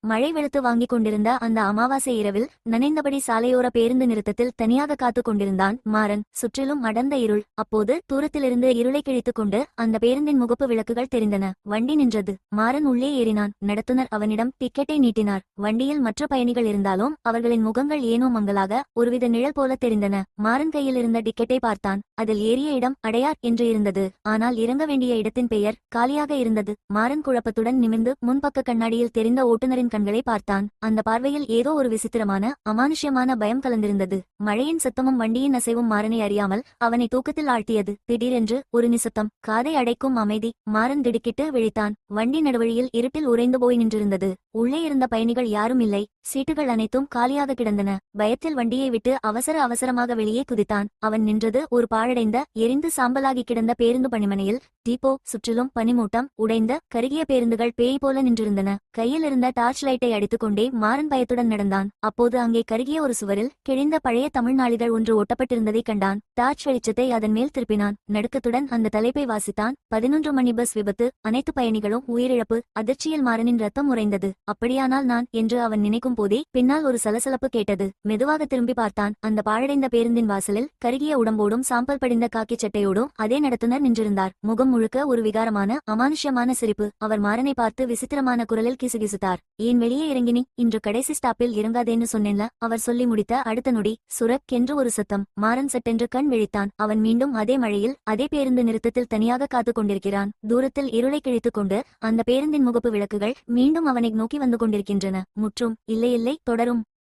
மழை வெளுத்து வாங்கிக் கொண்டிருந்த அந்த அமாவாசை இரவில் நனைந்தபடி சாலையோர பேருந்து நிறுத்தத்தில் தனியாக காத்துக் கொண்டிருந்தான் மாறன். சுற்றிலும் அடர்ந்த இருள். அப்போது தூரத்திலிருந்து இருளை கிழித்துக் கொண்டு அந்த பேருந்தின் முகப்பு விளக்குகள் தெரிந்தன. வண்டி நின்றது. மாறன் உள்ளே ஏறினான். நடத்துனர் அவனிடம் டிக்கெட்டை நீட்டினார். வண்டியில் மற்ற பயணிகள் இருந்தாலும் அவர்களின் முகங்கள் ஏனோ மங்கலாக ஒருவித நிழல் போல தெரிந்தன. மாறன் கையில் இருந்த டிக்கெட்டை பார்த்தான். அதில் ஏறிய இடம் அடையார் என்று இருந்தது. ஆனால் இறங்க வேண்டிய இடத்தின் பெயர் காலியாக இருந்தது. மாறன் குழப்பத்துடன் நிமிர்ந்து முன்பக்க கண்ணாடியில் தெரிந்த ஓட்டுநரின் கண்களை பார்த்தான். அந்த பார்வையில் ஏதோ ஒரு விசித்திரமான அமானுஷ்யமான பயம் கலந்திருந்தது. மழையின் சத்தமும் வண்டியின் அசைவும் மாறனை அறியாமல் அவனை தூக்கத்தில் ஆழ்த்தியது. திடீரென்று ஒரு நிசப்தம், காதை அடைக்கும் அமைதி. மாறன் திடுக்கிட்டு விழித்தான். வண்டி நடுவழியில் இருட்டில் உறைந்து போய் நின்றிருந்தது. உள்ளே இருந்த பயணிகள் யாரும் இல்லை. சீட்டுகள் அனைத்தும் காலியாக கிடந்தன. பயத்தில் வண்டியை விட்டு அவசர அவசரமாக வெளியே குதித்தான். அவன் நின்றது ஒரு பாழடைந்த எரிந்து சாம்பலாகி கிடந்த பேருந்து பணிமனையில். டீப்போ சுற்றிலும் பனிமூட்டம். உடைந்த கருகிய பேருந்துகள் பேய் போல நின்றிருந்தன. கையில் இருந்த டார்ச் லைட்டை அடித்துக்கொண்டே மாறன் பயத்துடன் நடந்தான். அப்போது அங்கே கருகிய ஒரு சுவரில் கிழிந்த பழைய தமிழ் நாளிதழ் ஒன்று ஒட்டப்பட்டிருந்ததை கண்டான். டார்ச் வெளிச்சத்தை அதன் மேல் திருப்பினான். நடுக்கத்துடன் அந்த தலைப்பை வாசித்தான். 11 மணி பஸ் விபத்து, அனைத்து பயணிகளும் உயிரிழப்பு. அதிர்ச்சியில் மாறனின் ரத்தம் உறைந்தது. அப்படியானால் நான் என்று அவன் நினைக்கும் போதே பின்னால் ஒரு சலசலப்பு கேட்டது. மெதுவாக திரும்பி பார்த்தான். அந்த பாழடைந்த பேருந்தின் வாசலில் கருகிய உடம்போடும் சாம்பல் படிந்த காக்கி சட்டையோடும் அதே நடத்துனர் நின்றிருந்தார். முகம் முழுக்க ஒரு விகாரமான அமானுஷ்யமான சிரிப்பு. அவர் மாறனை பார்த்து விசித்திரமான குரலில் கிசுகிசுத்தார். ஏன் வெளியே இறங்கினி? இன்று கடைசி ஸ்டாப்பில் இறங்காதேன்னு சொன்னேன்ல. அவர் சொல்லி முடித்த அடுத்த நொடி சுரக் என்று ஒரு சத்தம். மாறன் சட்டென்று கண் விழித்தான். அவன் மீண்டும் அதே மழையில் அதே பேருந்து நிறுத்தத்தில் தனியாக காத்துக் கொண்டிருக்கிறான். தூரத்தில் இருளை கிழித்துக் கொண்டு அந்த பேருந்தின் முகப்பு விளக்குகள் மீண்டும் அவனை நோக்கி வந்து கொண்டிருக்கின்றன. முற்றும். இல்லை இல்லை, தொடரும்.